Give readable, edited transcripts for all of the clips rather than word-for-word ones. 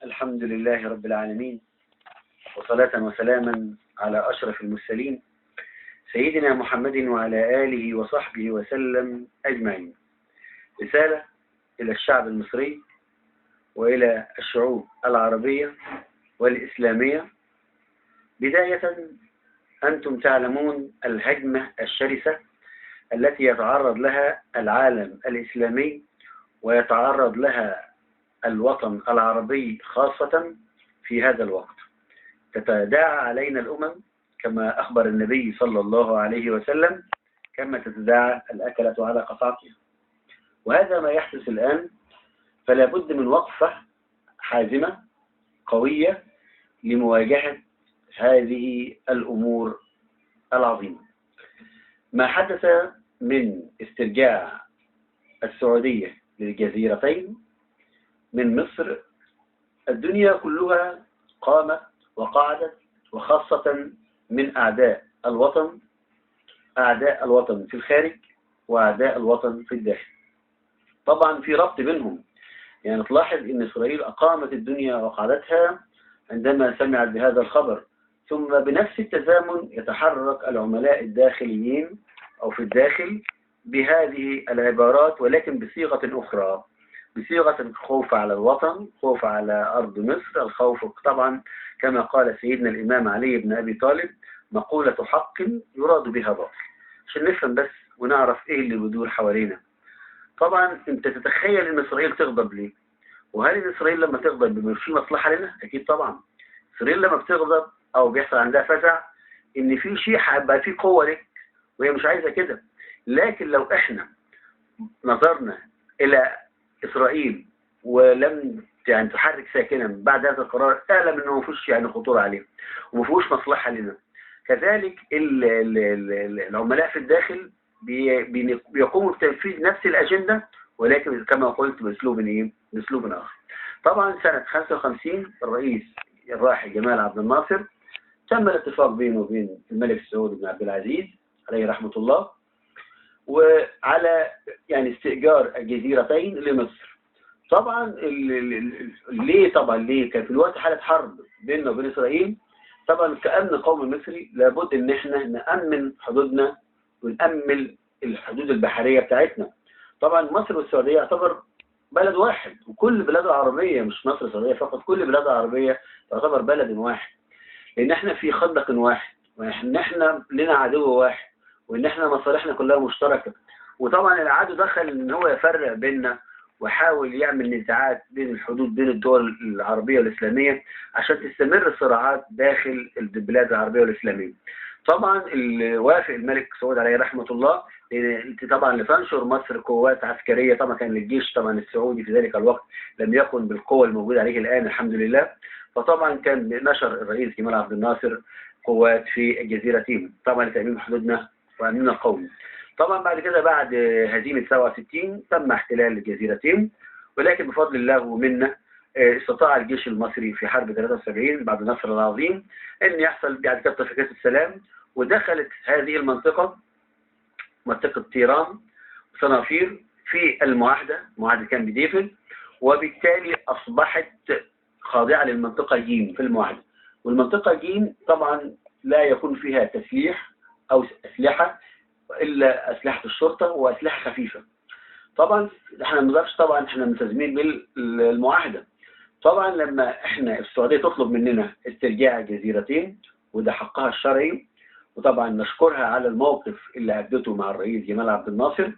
الحمد لله رب العالمين، وصلاة وسلاما على أشرف المرسلين سيدنا محمد وعلى آله وصحبه وسلم أجمعين. رسالة إلى الشعب المصري وإلى الشعوب العربية والإسلامية. بداية، أنتم تعلمون الهجمة الشرسة التي يتعرض لها العالم الإسلامي ويتعرض لها الوطن العربي خاصة في هذا الوقت. تتداعى علينا الأمم كما أخبر النبي صلى الله عليه وسلم، كما تتداعى الأكلة على قطعتها. وهذا ما يحدث الآن، فلا بد من وقفة حازمة قوية لمواجهة هذه الأمور العظيمة. ما حدث من استرجاع السعودية للجزيرتين من مصر، الدنيا كلها قامت وقعدت، وخاصة من أعداء الوطن، أعداء الوطن في الخارج وأعداء الوطن في الداخل. طبعا في ربط بينهم، يعني تلاحظ أن إسرائيل أقامت الدنيا وقعدتها عندما سمعت بهذا الخبر، ثم بنفس التزامن يتحرك العملاء الداخليين أو في الداخل بهذه العبارات، ولكن بصيغة أخرى، بصيغة الخوف على الوطن، خوف على أرض مصر، الخوف طبعا كما قال سيدنا الإمام علي بن أبي طالب: مقولة حق يراد بها باطل. عشان نفهم بس ونعرف إيه اللي بيدور حوالينا. طبعا أنت تتخيل إن إسرائيل تغضب ليه؟ وهل إن إسرائيل لما تغضب بما في مصلحة لنا؟ أكيد طبعا. إسرائيل لما بتغضب أو بيحصل عندها فزع إن في شيء هيبقى فيه قوة لك، وهي مش عايزة كده. لكن لو إحنا نظرنا إلى إسرائيل ولم يعني تحرك ساكنا بعد هذا القرار، اعلم انه ما فيهوش يعني خطوره عليه وما فيهوش مصلحه لنا. كذلك العملاء في الداخل بيقوموا بتنفيذ نفس الاجنده، ولكن كما قلت باسلوب ايه؟ باسلوب اخر. طبعا سنه 55 الرئيس الراحل جمال عبد الناصر تم الاتفاق بينه وبين الملك سعود بن عبد العزيز عليه رحمه الله، وعلى يعني استئجار الجزيرتين لمصر. طبعا ليه كان في الوقت حالة حرب بيننا وبين إسرائيل. طبعا كأمن قومي مصري لابد ان احنا نأمن حدودنا ونأمن الحدود البحرية بتاعتنا. طبعا مصر والسعودية يعتبر بلد واحد، وكل بلاد العربية مش مصر والسعودية فقط، كل بلاد العربية تعتبر بلد واحد، لان احنا في خندق واحد، وان احنا لنا عدو واحد، وان احنا مصالحنا كلها مشتركة. وطبعا العدو دخل ان هو يفرق بيننا وحاول يعمل نزاعات بين الحدود بين الدول العربية والإسلامية عشان تستمر الصراعات داخل البلاد العربية والإسلامية. طبعا وافق الملك سعود عليه رحمة الله طبعا لتنشر مصر قوات عسكرية. طبعا كان الجيش طبعا السعودي في ذلك الوقت لم يكن بالقوة الموجودة عليه الآن الحمد لله. فطبعا كان نشر الرئيس جمال عبد الناصر قوات في الجزيرتين طبعا لتأمين حدودنا وأمننا القومي. طبعا بعد كده بعد هزيمة 67 تم احتلال الجزيرتين، ولكن بفضل الله ومنه استطاع الجيش المصري في حرب 73 بعد النصر العظيم ان يحصل بعد كده اتفاقية السلام، ودخلت هذه المنطقة منطقة تيران وصنافير في المعاهدة، معاهدة كامب ديفيد، وبالتالي أصبحت خاضعة للمنطقة جيم في المعاهدة. والمنطقة جيم طبعا لا يكون فيها تسليح أو أسلحة إلا أسلحة الشرطة وأسلحة خفيفة. طبعا احنا ما نقدرش، طبعا احنا ملتزمين بالمعاهدة. طبعا لما احنا السعودية تطلب مننا استرجاع الجزيرتين وده حقها الشرعي، وطبعا نشكرها على الموقف اللي أدته مع الرئيس جمال عبد الناصر.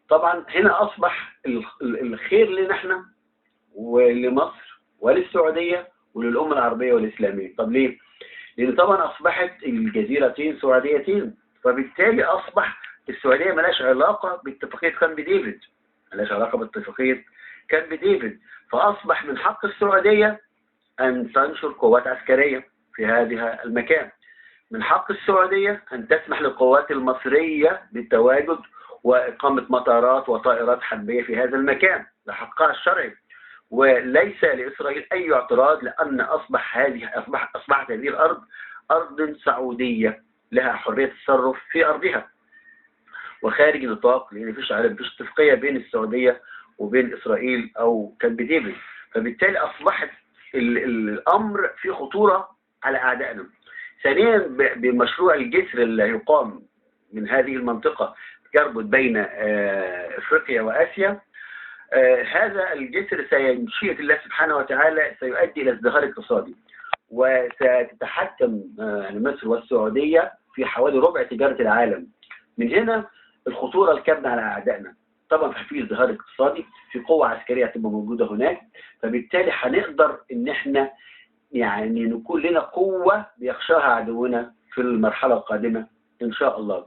طبعا هنا أصبح الخير لنا احنا ولمصر وللسعودية وللأمة العربية والإسلامية. طب ليه؟ لأن طبعا أصبحت الجزيرتين سعوديتين، فبالتالي أصبح السعودية ملاش علاقة باتفاقية كامب ديفيد، ملاش علاقة باتفاقية كامب ديفيد، فأصبح من حق السعودية أن تنشر قوات عسكرية في هذا المكان. من حق السعودية أن تسمح للقوات المصرية بالتواجد وإقامة مطارات وطائرات حربية في هذا المكان، ده حقها الشرعي، وليس لإسرائيل أي اعتراض، لأن أصبحت هذه الأرض أرض سعودية لها حرية التصرف في أرضها وخارج نطاق، لأن مفيش اتفاقية بين السعودية وبين إسرائيل أو كامب ديفيد. فبالتالي أصبحت الأمر فيه خطورة على أعدائنا. ثانيا بمشروع الجسر اللي هيقام من هذه المنطقة يربط بين أفريقيا وآسيا، هذا الجسر سيمشيئة الله سبحانه وتعالى سيؤدي إلى ازدهار اقتصادي، وستتحكم مصر والسعودية في حوالي ربع تجارة العالم. من هنا الخطورة الكامنة على أعدائنا. طبعا في ازدهار اقتصادي، في قوة عسكرية هتبقى موجودة هناك، فبالتالي هنقدر إن احنا يعني نكون لنا قوة بيخشاها عدونا في المرحلة القادمة إن شاء الله.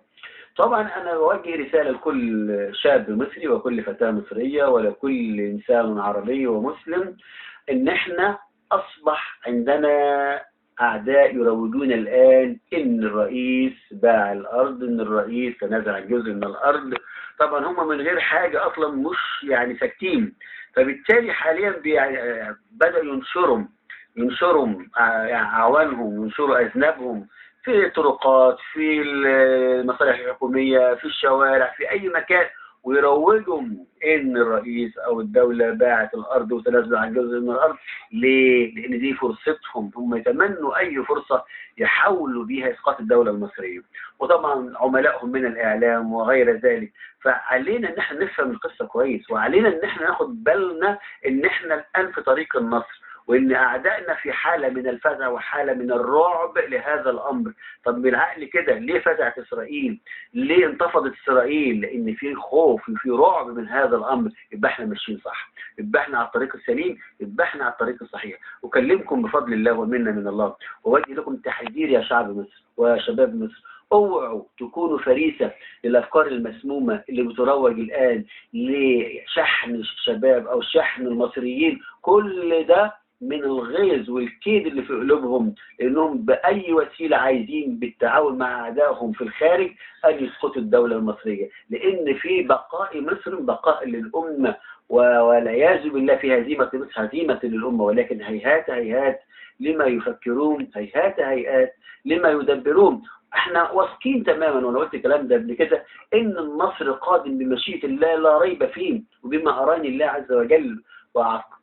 طبعا أنا بوجه رسالة لكل شاب مصري وكل فتاة مصرية ولكل إنسان عربي ومسلم، إن إحنا أصبح عندنا أعداء يروجون الآن إن الرئيس باع الأرض، إن الرئيس تنازل عن جزء من الأرض. طبعا هم من غير حاجة أصلا، مش يعني ساكتين. فبالتالي حاليا بدأوا ينشروا أعوانهم، ينشروا أذنابهم في الطرقات، في المصالح الحكومية، في الشوارع، في أي مكان، ويروجوا إن الرئيس أو الدولة باعت الأرض وتنازلوا عن جزء من الأرض. ليه؟ لأن دي فرصتهم، هم يتمنوا أي فرصة يحاولوا بيها إسقاط الدولة المصرية، وطبعا عملائهم من الإعلام وغير ذلك. فعلينا إن احنا نفهم القصة كويس، وعلينا إن احنا ناخد بالنا إن احنا الآن في طريق النصر، وإن أعدائنا في حالة من الفزع وحالة من الرعب لهذا الأمر. طب بالعقل كده ليه فزعت إسرائيل؟ ليه انتفضت إسرائيل؟ لأن في خوف وفي رعب من هذا الأمر. يبقى احنا ماشيين صح، يبقى احنا على الطريق السليم، يبقى احنا على الطريق الصحيح. أكلمكم بفضل الله ومنة من الله، ووجه لكم تحذير يا شعب مصر وشباب مصر: اوعوا تكونوا فريسة للأفكار المسمومة اللي بتروج الآن لشحن الشباب أو شحن المصريين. كل ده من الغيظ والكيد اللي في قلوبهم، لأنهم بأي وسيلة عايزين بالتعاون مع أعدائهم في الخارج أن يسقطوا الدولة المصرية، لأن في بقاء مصر بقاء للأمة، والعياذ بالله في هزيمة مصر هزيمة للأمة. ولكن هيهات هيهات لما يفكرون، هيهات هيهات لما يدبرون. احنا واثقين تماما، وانا قلت الكلام ده قبل كده، ان النصر قادم بمشيئة الله لا ريب فيه، وبما أراني الله عز وجل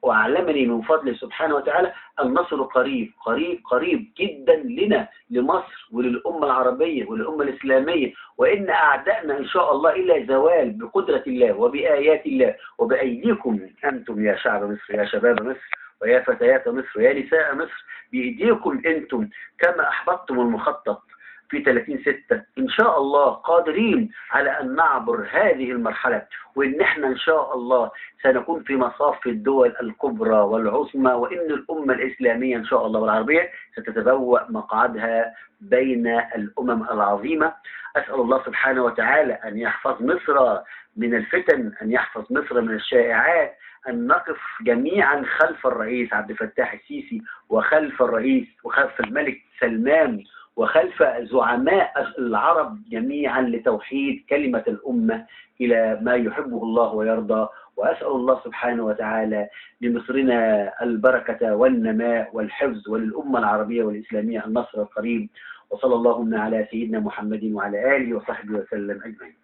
وأعلمني من فضله سبحانه وتعالى. النصر قريب قريب قريب جدا لنا، لمصر وللأمة العربية وللأمة الإسلامية. وإن أعدائنا إن شاء الله إلى زوال بقدرة الله وبآيات الله وبأيديكم أنتم يا شعب مصر، يا شباب مصر، ويا فتيات مصر، ويا نساء مصر. بإيديكم أنتم كما أحبطتم المخطط في 30/6 إن شاء الله قادرين على أن نعبر هذه المرحلة، وإن احنا إن شاء الله سنكون في مصاف الدول الكبرى والعظمى، وإن الأمة الإسلامية إن شاء الله والعربية ستتبوأ مقعدها بين الأمم العظيمة. أسأل الله سبحانه وتعالى أن يحفظ مصر من الفتن، أن يحفظ مصر من الشائعات، أن نقف جميعا خلف الرئيس عبد الفتاح السيسي، وخلف الرئيس وخلف الملك سلمان، وخلف زعماء العرب جميعا لتوحيد كلمة الأمة إلى ما يحبه الله ويرضى. وأسأل الله سبحانه وتعالى لمصرنا البركة والنماء والحفظ، وللأمة العربية والإسلامية النصر القريب. وصلى اللهم على سيدنا محمد وعلى آله وصحبه وسلم أجمعين.